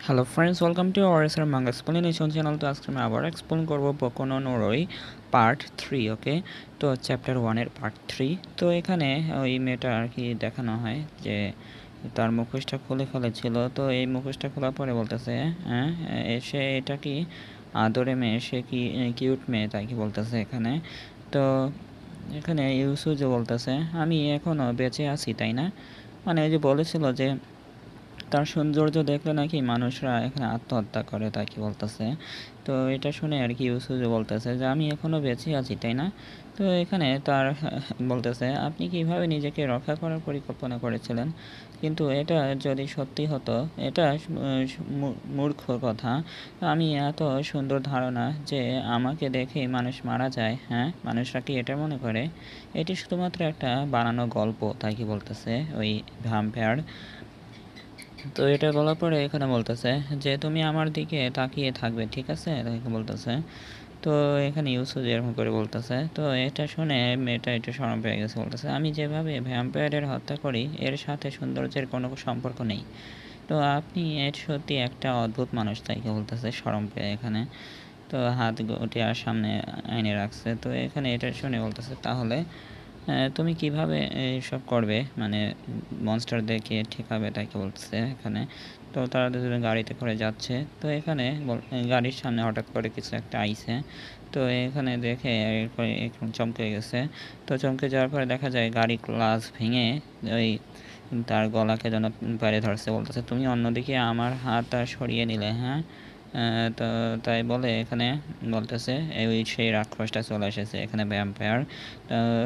Hello friends, welcome to our manga explanation channel. তো আজকে আমি আবার এক্সপ্লেন করবো বোকু নো নোরোই পার্ট 3। ওকে, তো চ্যাপ্টার 1-এর পার্ট 3। তো এখানে ওই মেয়েটা আর কি দেখানো হয় যে তার মুখোশটা খুলে ফেলেছিল। তো এই মুখোশটা খোলার পরে বলতেছে হ্যাঁ, সে এটা কি আদরে মেয়ে, সে কি কিউট মেয়ে, তাই কি বলতেছে এখানে। তো এখানে ইউসুজো বলতেছে আমি এখনও বেঁচে আছি, তাই না? মানে ওই যে বলেছিল যে তার সৌন্দর্য দেখলে নাকি মানুষরা এখানে আত্মহত্যা করে, তাই কি বলতেছে। তো এটা শুনে আর কি ইউসুজো বলতেছে যে আমি এখনও বেঁচে আছি, তাই না? তো এখানে তার বলতেছে আপনি কিভাবে নিজেকে রক্ষা করার পরিকল্পনা করেছিলেন, কিন্তু এটা যদি সত্যি হতো, এটা মূর্খ কথা। আমি এত সুন্দর ধারণা যে আমাকে দেখেই মানুষ মারা যায়, হ্যাঁ, মানুষরা কি এটা মনে করে এটি শুধুমাত্র একটা বানানো গল্প, তাই কি বলতেছে ওই ভ্যাম্পায়ার। তো এটা বলার পরে এখানে বলতেছে যে তুমি আমার দিকে তাকিয়ে থাকবে, ঠিক আছে, তাকে বলতেছে। তো এখানে ইউসুজ এরকম করে বলতেছে। তো এটা শুনে মেয়েটা একটু শরম পেয়ে গেছে, বলতেছে আমি যেভাবে ভ্যাম্পায়ারের হত্যা করি এর সাথে সৌন্দর্যের কোনো সম্পর্ক নেই। তো আপনি এর সত্যি একটা অদ্ভুত মানুষ, তাইকে বলতেছে শরম পেয়ে এখানে। তো হাত গুটিয়ে আর সামনে আইনে রাখছে। তো এখানে এটা শুনে বলতেছে তাহলে তুমি কিভাবে এইসব করবে, মানে মনস্টার দেখে ঠেকাবে, তাকে বলতেছে এখানে। তো তারা দুজনে গাড়িতে করে যাচ্ছে। তো এখানে গাড়ির সামনে হঠাৎ করে কিছু একটা আইছে। তো এখানে দেখে এরপরে একদম চমকে গেছে। তো চমকে যাওয়ার পরে দেখা যায় গাড়ি গ্লাস ভেঙে ওই তার গলাকে যেন বাইরে ধরছে, বলতেছে তুমি অন্যদিকে আমার হাত সরিয়ে নিলে, হ্যাঁ। তো তাই বলে এখানে বলতেছে ওই সেই রাক্ষসটা চলে এসেছে এখানে, ভ্যাম্পায়ার।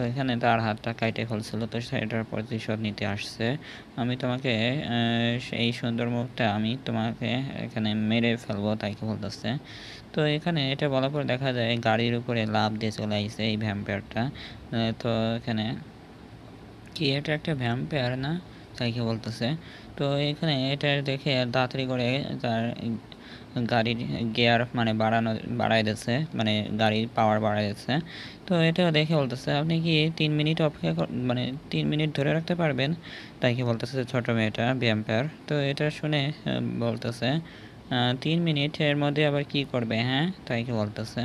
এখানে তার হাতটা কাইটে ফেলছিল, তো সেটার প্রতিশোধ নিতে আসছে। আমি তোমাকে এই সুন্দর মুখটা আমি তোমাকে এখানে মেরে ফেলবো, তাই কি বলতেছে। তো এখানে এটা বলার পর দেখা যায় গাড়ির উপরে লাফ দিয়ে চলে আসছে এই ভ্যাম্পায়ারটা। তো এখানে কি এটা একটা ভ্যাম্পায়ার না, তাই কি বলতেছে। তো এখানে এটা দেখে তাড়াতাড়ি করে তার গাড়ির গিয়ার মানে বাড়ায় দিচ্ছে, মানে গাড়ির পাওয়ার বাড়ায় দিচ্ছে। তো এটা দেখে বলতেছে আপনি কি 3 মিনিট অপেক্ষা মানে 3 মিনিট ধরে রাখতে পারবেন, তাই কি বলতেছে ছোট মেয়েটা ভ্যাম্পায়ার। তো এটা শুনে বলতেছে 3 মিনিট এর মধ্যে আবার কি করবে, হ্যাঁ, তাই কি বলতেছে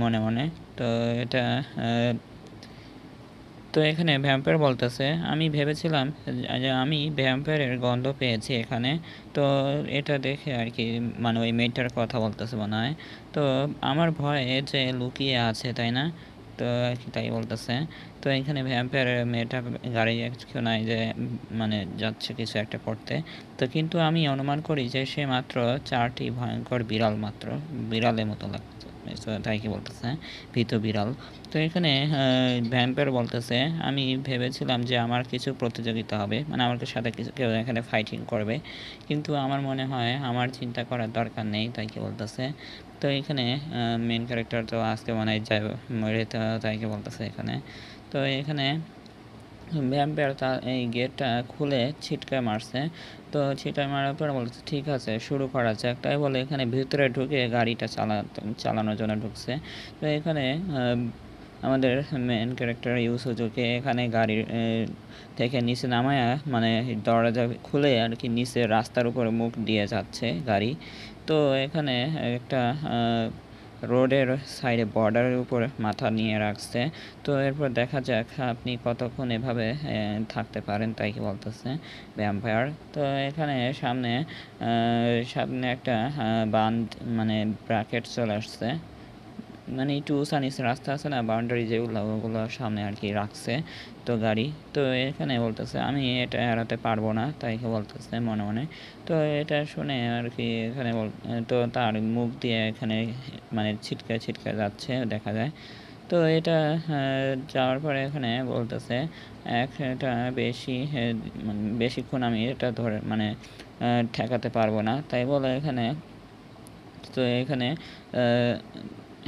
মনে মনে। তো এটা তো এখানে ভ্যাম্পায়ার বলতেছে আমি ভেবেছিলাম যে আমি ভ্যাম্পায়ারের গন্ধ পেয়েছি এখানে। তো এটা দেখে আর কি, মানে ওই মেয়েটার কথা বলতেছে মনে হয়। তো আমার ভয়ে যে লুকিয়ে আছে, তাই না? তো আর কি তাই বলতেছে। তো এখানে ভ্যাম্পায়ারের মেয়েটা গাড়ি নাই যে মানে যাচ্ছে কিছু একটা করতে। তো কিন্তু আমি অনুমান করি যে সে মাত্র 4টি ভয়ঙ্কর বিড়াল, মাত্র বিড়ালের মতো লাগছে। তাই কি বলতেছে ভীত বিড়াল। তো এখানে ভ্যাম্পায়ার বলতেছে আমি ভেবেছিলাম যে আমার কিছু প্রতিযোগিতা হবে, মানে আমার সাথে কিছু কেউ এখানে ফাইটিং করবে, কিন্তু আমার মনে হয় আমার চিন্তা করার দরকার নেই, তাই কি বলতেছে। তো এখানে মেন ক্যারেক্টার তো আজকে মনে হয় যাই মরে, তো তাই কি বলতেছে এখানে। তো এখানে ভ্যাম্পায়ার তার এই গেটটা খুলে ছিটকে মারছে। তো ছিটকে মারার পর বলছে ঠিক আছে শুরু করা যাক, তাই বলে এখানে ভিতরে ঢুকে গাড়িটা চালানোর জন্য ঢুকছে। তো এখানে আমাদের মেন ক্যারেক্টার ইউসুজুকে এখানে গাড়ির থেকে নিচে নামায়া, মানে দরজা খুলে আর কি নিচে রাস্তার উপরে মুখ দিয়ে যাচ্ছে গাড়ি। তো এখানে একটা রোডের সাইডে বর্ডারের উপর মাথা নিয়ে রাখছে। তো এরপর দেখা যাক আপনি কতক্ষণ এভাবে থাকতে পারেন, তাই কি বলতেছে ভ্যাম্পায়ার। তো এখানে সামনে একটা বাঁধ, মানে ব্র্যাকেট চলে আসছে, মানে একটু উঁচা নিচে রাস্তা আছে না, বাউন্ডারি যেগুলো ওগুলো সামনে আর কি রাখছে। তো গাড়ি তো এখানে বলতেছে আমি এটা এড়াতে পারবো না, তাই কি বলতেছে মনে মনে। তো এটা শুনে আর কি এখানে তো তার মুখ দিয়ে এখানে মানে ছিটকে ছিটকে যাচ্ছে দেখা যায়। তো এটা যাওয়ার পরে এখানে বলতেছে এটা মানে বেশিক্ষণ আমি এটা ধরে মানে ঠেকাতে পারবো না, তাই বলে এখানে। তো এখানে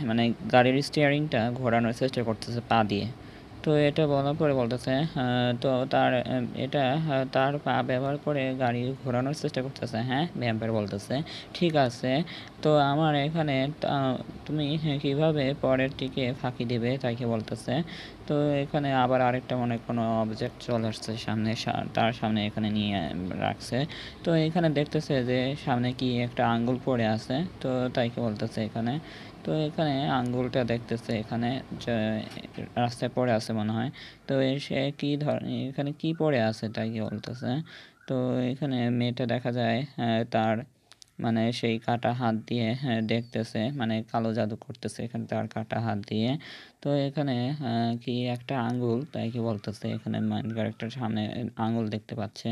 মানে গাড়ির স্টিয়ারিংটা ঘোরানোর চেষ্টা করতেছে পা দিয়ে। তো এটা বলার পরে বলতেছে তো তার এটা তার পা ব্যবহার করে গাড়ি ঘোরানোর চেষ্টা করতেছে। হ্যাঁ, ভ্যাম্পায়ার বলতেছে ঠিক আছে, তো আমার এখানে তুমি কিভাবে পরেরটিকে ফাঁকি দেবে তাইকে বলতেছে। তো এখানে আবার আরেকটা মনে কোনো অবজেক্ট চলে আসছে সামনে, তার সামনে এখানে নিয়ে রাখছে। তো এখানে দেখতেছে যে সামনে কি একটা আঙ্গুল পড়ে আছে, তো তাইকে বলতেছে এখানে। তো এখানে আঙ্গুলটা দেখতেছে এখানে যে রাস্তায় পড়ে আছে মনে হয়। তো সে কি এখানে কি পড়ে আছে তাই কি বলতেছে। তো এখানে মেয়েটা দেখা যায় তার মানে সেই কাটা হাত দিয়ে দেখতেছে, মানে কালো জাদু করতেছে এখানে তার কাটা হাত দিয়ে। তো এখানে কি একটা আঙ্গুল তাই কি বলতেছে, এখানে মাইন ক্যারেক্টার সামনে আঙ্গুল দেখতে পাচ্ছে।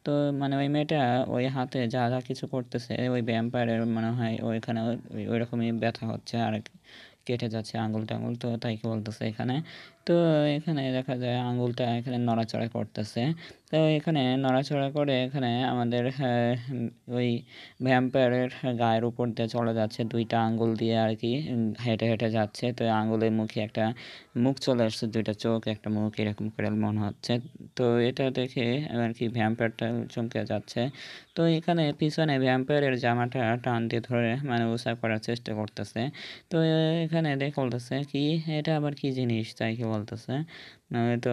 তো মানে ওই মেয়েটা ওই হাতে যা যা কিছু করতেছে ওই ভ্যাম্পায়ারের মনে হয় ওইখানে ওই রকমই ব্যথা হচ্ছে আর কেটে যাচ্ছে আঙুল টাঙুল, তো তাই কি বলতেছে এখানে। তো এখানে দেখা যায় আঙুলটা এখানে নড়াচড়া করতেছে। তো এখানে নড়াচড়া করে এখানে আমাদের ওই ভ্যাম্পায়ারের গায়ের উপর দিয়ে চলে যাচ্ছে দুইটা আঙ্গুল দিয়ে আর কি, হেঁটে হেঁটে যাচ্ছে। তো আঙ্গুলের মুখে একটা মুখ চলে আসছে, দুইটা চোখ একটা মুখ এরকম করে মনে হচ্ছে। তো এটা দেখে আর কি ভ্যাম্পায়ারটা চমকে যাচ্ছে। তো এখানে পিছনে ভ্যাম্পায়ারের জামাটা টান দিয়ে ধরে মানে উঁচা করার চেষ্টা করতেছে। তো এখানে দেখে বলতেছে কি এটা আবার কি জিনিস তাই কি বলতেছে। তো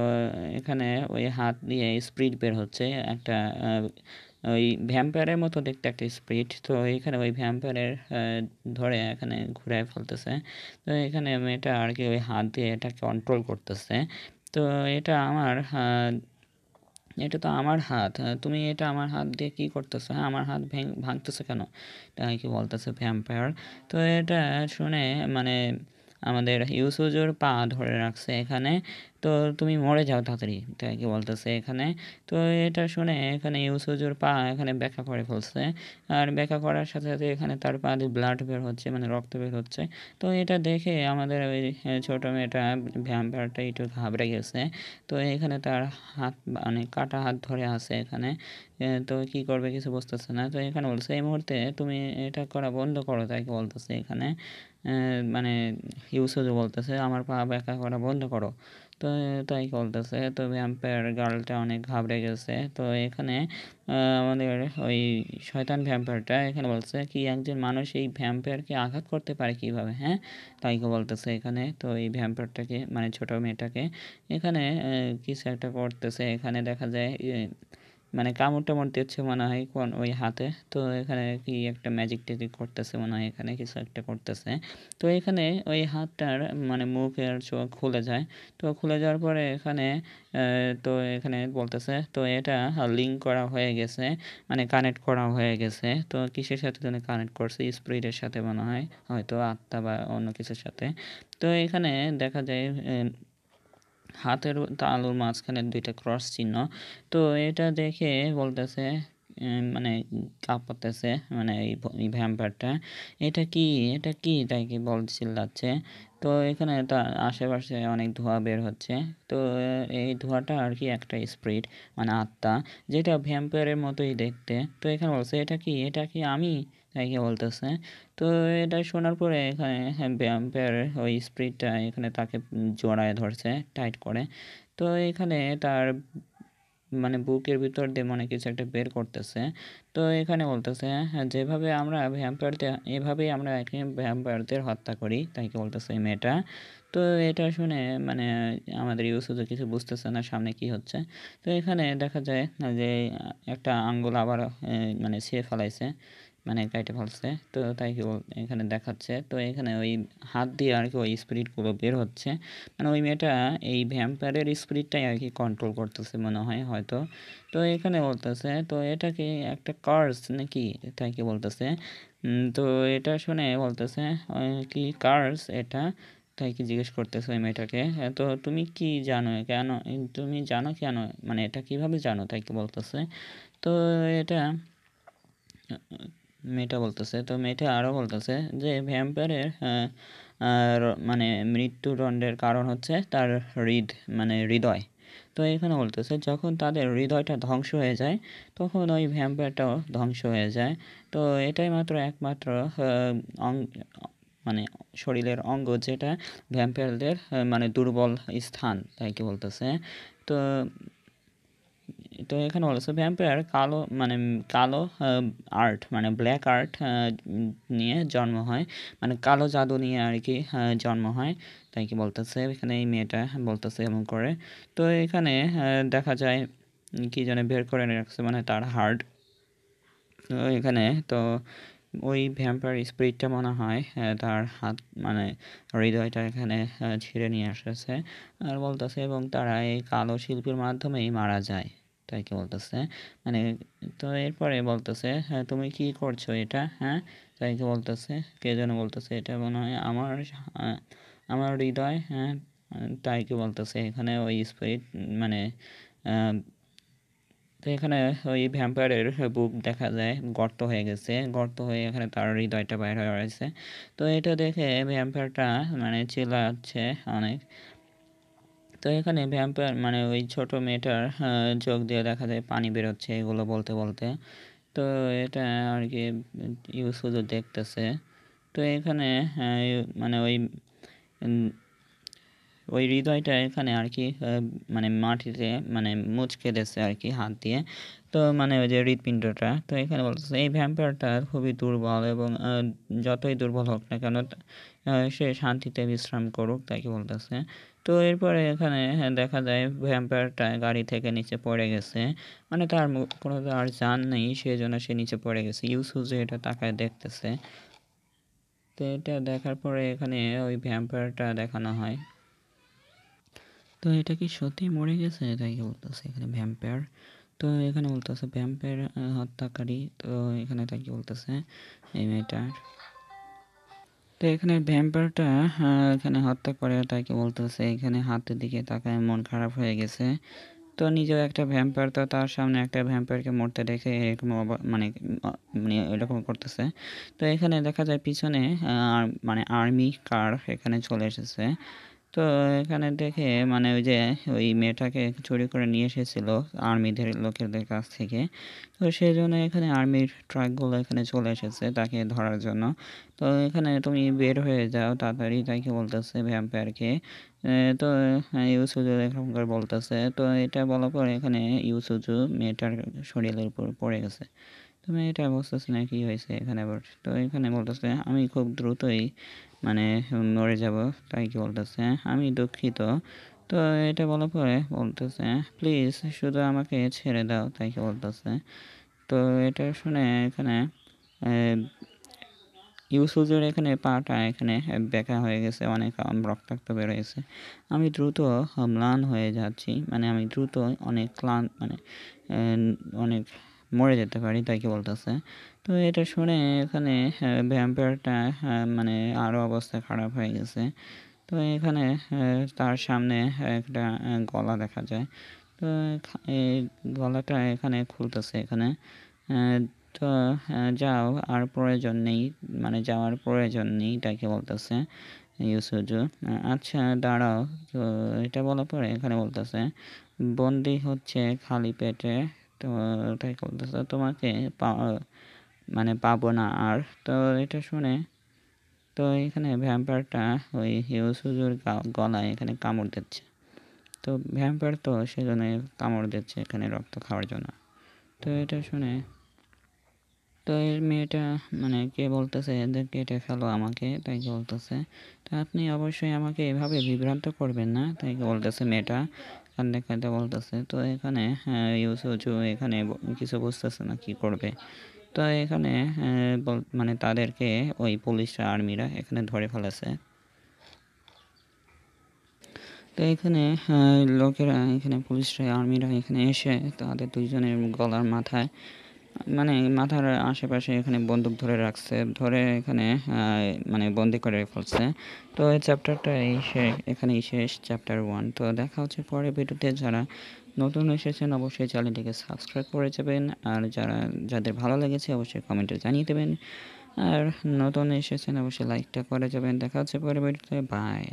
এখানে ওই হাত দিয়ে স্পিরিট বের হচ্ছে একটা, ওই ভ্যাম্পায়ারের মতো দেখতে একটা স্পিরিট। তো এখানে ওই ভ্যাম্পায়ারের ধরে এখানে ঘুরায় ফেলতেছে। তো এখানে মেয়েটা আর কি ওই হাত দিয়ে এটা কন্ট্রোল করতেছে। তো এটা আমার এটা তো আমার হাত, তুমি এটা আমার হাত দিয়ে কী করতেছো, হ্যাঁ আমার হাত ভাঙতেছে কেন তাই কি বলতেছে ভ্যাম্পায়ার। তো এটা শুনে মানে আমাদের ইউসুজোর পা ধরে রাখছে এখানে। তো তুমি মরে যাও তাড়াতাড়ি তাই কি বলতেছে এখানে। তো এটা শুনে এখানে ইউসুজোর পা এখানে ব্যাখ্যা করে ফেলছে। আর ব্যাখ্যা করার সাথে সাথে এখানে তার পা দিয়ে ব্লাড বের হচ্ছে, মানে রক্ত বের হচ্ছে। তো এটা দেখে আমাদের ওই ছোটো মেয়েটা ভ্যাম্পায়ারটা একটু ঘাবড়ে গেছে। তো এখানে তার হাত মানে কাটা হাত ধরে আছে এখানে। তো কি করবে কিছু বুঝতেছে না। তো এখানে বলছে এই মুহূর্তে তুমি এটা করা বন্ধ করো তাই কি বলতেছে এখানে। মানে ইউসুজও বলতেছে আমার পা ব্যাখ্যা করা বন্ধ করো। তো তাই বলতেছে। তো ভ্যাম্পায়ার গার্লটা অনেক ঘাবড়ে গেছে। তো এখানে আমাদের ওই শয়তান ভ্যাম্পায়ারটা এখানে বলছে কি একজন মানুষ এই ভ্যাম্পায়ারকে আঘাত করতে পারে কিভাবে, হ্যাঁ তাই বলতেছে এখানে। তো এই ভ্যাম্পায়ারটাকে মানে ছোট মেয়েটাকে এখানে কিছু একটা করতেছে। এখানে দেখা যায় মানে কামড় টামড় দিচ্ছে মনে হয় কোন ওই হাতে। তো এখানে কি একটা ম্যাজিক ট্যাজিক করতেছে মনে হয়, এখানে কিছু একটা করতেছে। তো এখানে ওই হাতটার মানে মুখ আর চোখ খুলে যায়। তো খুলে যাওয়ার পরে এখানে তো এখানে বলতেছে তো এটা লিঙ্ক করা হয়ে গেছে, মানে কানেক্ট করা হয়ে গেছে। তো কিসের সাথে যেন কানেক্ট করছে, স্পিরিটের সাথে মনে হয়, হয়তো আত্মা বা অন্য কিছুর সাথে। তো এখানে দেখা যায় হাতের তালুর মাঝখানে দুইটা ক্রস চিহ্ন। তো এটা দেখে বলতেছে মানে কাঁপাতেছে মানে এই ভ্যাম্পায়ারটা, এটা কি এটা কি তাই কি বল চিল্লাচ্ছে। তো এখানে তার আশেপাশে অনেক ধোঁয়া বের হচ্ছে। তো এই ধোঁয়াটা আর কি একটা স্পিরিট মানে আত্মা, যেটা ভ্যাম্পায়ারের মতোই দেখতে। তো এখানে বলছে এটা কি আমি তাই কি বলতেছে। তো এটা শোনার পরে এখানে ভ্যাম্পায়ার ওই স্পিরিটটা এখানে তাকে জড়ায় ধরছে টাইট করে। তো এখানে তার মানে বুকের ভিতর দিয়ে মনে কিছু একটা বের করতেছে। তো এখানে বলতেছে হ্যাঁ যেভাবে আমরা ভ্যাম্পায়ারদের এভাবেই আমরা একে ভ্যাম্পায়ারদের হত্যা করি তাই কি বলতেছে এই মেয়েটা। তো এটা শুনে মানে আমাদের ইউসুজও কিছু বুঝতেছে না সামনে কি হচ্ছে। তো এখানে দেখা যায় যে একটা আঙ্গুল আবার মানে ছিঁড়ে ফেলাইছে, মানে কাইটে ফেলছে। তো তাই কি এখানে দেখাচ্ছে। তো এখানে ওই হাত দিয়ে আর কি ওই স্পিরিটগুলো বের হচ্ছে, মানে ওই মেয়েটা এই ভ্যাম্পায়ারের স্পিরিটটাই আর কি কন্ট্রোল করতেছে মনে হয় হয়তো। তো এখানে বলতেছে তো এটা কি একটা কার্স নাকি তাই কি বলতেছে। তো এটা শুনে বলতেছে কি কার্স এটা তাই কি জিজ্ঞেস করতেছে ওই মেয়েটাকে। তো তুমি কি জানো কেন, তুমি জানো কেন, মানে এটা কিভাবে জানো তাই কি বলতেছে। তো এটা মেয়েটা বলতেছে। তো মেয়েটা আরও বলতেছে যে ভ্যাম্পায়ারের মানে মৃত্যুদণ্ডের কারণ হচ্ছে তার মানে হৃদয়। তো এখানে বলতেছে যখন তাদের হৃদয়টা ধ্বংস হয়ে যায় তখন ওই ভ্যাম্পায়ারটাও ধ্বংস হয়ে যায়। তো এটাই মাত্র একমাত্র মানে শরীরের অঙ্গ যেটা ভ্যাম্পায়ারদের মানে দুর্বল স্থান তাই কি বলতেছে। তো তো এখানে বলেছে ভ্যাম্পায়ার কালো আর্ট মানে ব্ল্যাক আর্ট নিয়ে জন্ম হয়, মানে কালো জাদু নিয়ে আর কি জন্ম হয় তাই কি বলতেছে এখানে এই মেয়েটা বলতেছে এমন করে। তো এখানে দেখা যায় কি যেন বের করে রাখছে মানে তার হার্ট। তো এখানে তো ওই ভ্যাম্পায়ার স্পিরিটটা মনে হয় তার হাত মানে হৃদয়টা এখানে ছিঁড়ে নিয়ে এসেছে আর বলতেছে, এবং তারা এই কালো শিল্পীর মাধ্যমেই মারা যায় তাই কি বলতেছে মানে। তো এরপরে বলতেছে হ্যাঁ তুমি কি করছো এটা, হ্যাঁ তাই কি বলতেছে কে যেন বলতেছে এটা মনে হয় আমার হৃদয়, হ্যাঁ তাই কি বলতেছে এখানে ওই স্পিরিট মানে তো এখানে ওই ভ্যাম্পায়ারের বুক দেখা যায় গর্ত হয়ে গেছে, গর্ত হয়ে এখানে তার হৃদয়টা বাইর হয়ে রয়েছে। তো এটা দেখে ভ্যাম্পায়ারটা মানে চিল্লাচ্ছে অনেক। তো এখানে ভ্যাম্পায়ার মানে ওই ছোট মেয়েটার চোখ দিয়ে দেখা যায় পানি বেরোচ্ছে এগুলো বলতে বলতে। তো এটা আর কি শুধু দেখতেছে। তো এখানে মানে ওই হৃদয়টা এখানে আর কি মানে মাটিতে মানে মুচকে দিচ্ছে আর কি হাত দিয়ে। তো মানে ওই যে হৃৎপিণ্ডটা, তো এখানে বলতেছে এই ভ্যাম্পায়ারটা খুবই দুর্বল এবং যতই দুর্বল হোক না কেন সে শান্তিতে বিশ্রাম করুক তাই কি বলতেছে। তো এরপরে এখানে দেখা যায় ভ্যাম্পায়ারটা গাড়ি থেকে নিচে পড়ে গেছে, মানে তার কোনো আর জান নেই সেই জন্য সে নিচে পড়ে গেছে। যে এটা তাকায় দেখতেছে। তো এটা দেখার পরে এখানে ওই ভ্যাম্পায়ারটা দেখানো হয়। তো এটা কি সত্যি মরে গেছে তাই কি বলতেছে এখানে ভ্যাম্পায়ার। তো এখানে বলতেছে ভ্যাম্পায়ার হত্যাকারী। তো এখানে তাই কি বলতেছে এই মেয়েটার। তো এখানে ভ্যাম্পায়ারটা এখানে হত্যা করে তাই কি বলতেছে এখানে হাতের দিকে তাকায় মন খারাপ হয়ে গেছে। তো নিজেও একটা ভ্যাম্পায়ার, তো তার সামনে একটা ভ্যাম্পায়ারকে মরতে দেখে এরকম মানে মানে এরকম করতেছে। তো এখানে দেখা যায় পিছনে মানে আর্মি কার এখানে চলে এসেছে। তো এখানে দেখে মানে ওই যে ওই মেয়েটাকে চুরি করে নিয়ে এসেছিল আর্মিদের লোকেদের কাছ থেকে। তো সেই জন্য এখানে আর্মির ট্রাকগুলো এখানে চলে এসেছে তাকে ধরার জন্য। তো এখানে তুমি বের হয়ে যাও তাড়াতাড়ি তাকে বলতেছে ভ্যাম্পায়ারকে। তো ইউসুজু এরকম করে বলতেছে। তো এটা বলার পরে এখানে ইউসুজু মেয়েটার শরীরের উপর পড়ে গেছে। তো মেয়েটা বুঝতেছে না কি হয়েছে এখানে আবার। তো এখানে বলতেছে আমি খুব দ্রুতই মানে মরে যাব তাই কি বলতেছে আমি দুঃখিত। তো এটা বলার পরে বলতেছে প্লিজ শুধু আমাকে ছেড়ে দাও তাই কি বলতেছে। তো এটা শুনে এখানে ইউসুজের এখানে পাটা এখানে ব্যাকা হয়ে গেছে, অনেক রক্তাক্ত বেরোয়েছে। আমি দ্রুত ম্লান হয়ে যাচ্ছি, মানে আমি দ্রুত অনেক ক্লান্ত মানে অনেক মরে যেতে পারি তাই কি বলতেছে। তো এটা শুনে এখানে ভ্যাম্পায়ারটা মানে আরও অবস্থা খারাপ হয়ে গেছে। তো এখানে তার সামনে একটা গলা দেখা যায়। তো এই গলাটা এখানে খুলতেছে এখানে। তো যাও আর প্রয়োজন নেই, মানে যাওয়ার প্রয়োজন নেই তাকে বলতেছে ইউসুজু। আচ্ছা দাঁড়াও। তো এটা বলার পরে এখানে বলতেছে বন্দি হচ্ছে খালি পেটে। তো তাই বলতেছে তোমাকে মানে পাবো না আর। তো এটা শুনে তো এখানে ভ্যাম্পায়ারটা ওই ইউসুজুর গলায় এখানে কামড় দিচ্ছে। তো ভ্যাম্পায়ার তো সেজন্য কামড় দিচ্ছে এখানে রক্ত খাওয়ার জন্য। তো এটা শুনে তো এর মেয়েটা মানে কে বলতেছে এদের কেটে ফেলো আমাকে তাই কি বলতেছে। তো আপনি অবশ্যই আমাকে এভাবে বিভ্রান্ত করবেন না তাই কি বলতেছে মেয়েটা কাঁদতে কাঁদতে বলতেছে। তো এখানে ইউসুজু এখানে কিছু বুঝতেছে না কি করবে। তো এখানে মানে তাদেরকে ওই পুলিশরা আর্মিরা এখানে ধরে ফেলেছে। তো এখানে লোকেরা এখানে পুলিশরা আর্মিরা এখানে এসে তাদের দুইজনের গলার মাথায় মানে মাথার আশেপাশে এখানে বন্দুক ধরে রাখছে, ধরে এখানে মানে বন্দি করে ফেলছে। তো এই চ্যাপ্টারটা এখানেই শেষ, চ্যাপ্টার 1। তো দেখা হচ্ছে পরে ভিডিওতে। যারা নতুন এসেছেন অবশ্যই চ্যানেলটিকে সাবস্ক্রাইব করে যাবেন, আর যাদের ভালো লেগেছে অবশ্যই কমেন্টে জানিয়ে দেবেন, আর নতুন এসেছেন অবশ্যই লাইকটা করে যাবেন। দেখা হচ্ছে পরে ভিডিওতে, বাই।